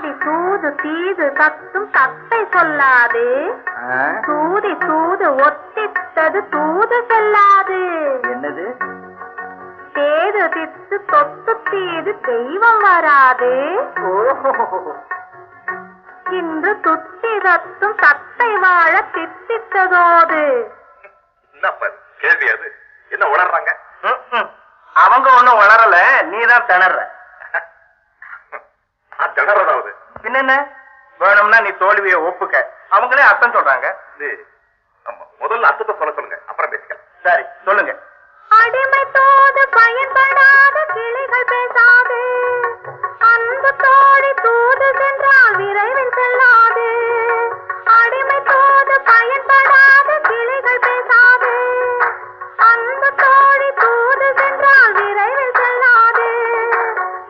ஆதி தூது தீது கத்தும் தத்தை சொல்லாது, தூதி தூது ஒத்தித்தது தூது செல்லாது. என்னது? தேது தித்து தொத்து தீது தெய்வம் வராது. இன்று துத்தி தத்தும் தத்தை வாழ தித்தித்ததோது. கேள்வி அது என்ன உளறாங்க? அவங்க ஒண்ணும் வளரல, நீதான் திணற. திணறதாவது பின்ன வேணும்னா நீ தோல்வியை ஒப்புக்க, அவங்களே அர்த்தம் சொல்றாங்க. முதல்ல அர்த்தத்தை சொல்ல சொல்லுங்க, அப்புறம் பேசிக்கலாம். சரி சொல்லுங்க. அடிமை தோது பயன்படாத கிளிகள் பேசாது.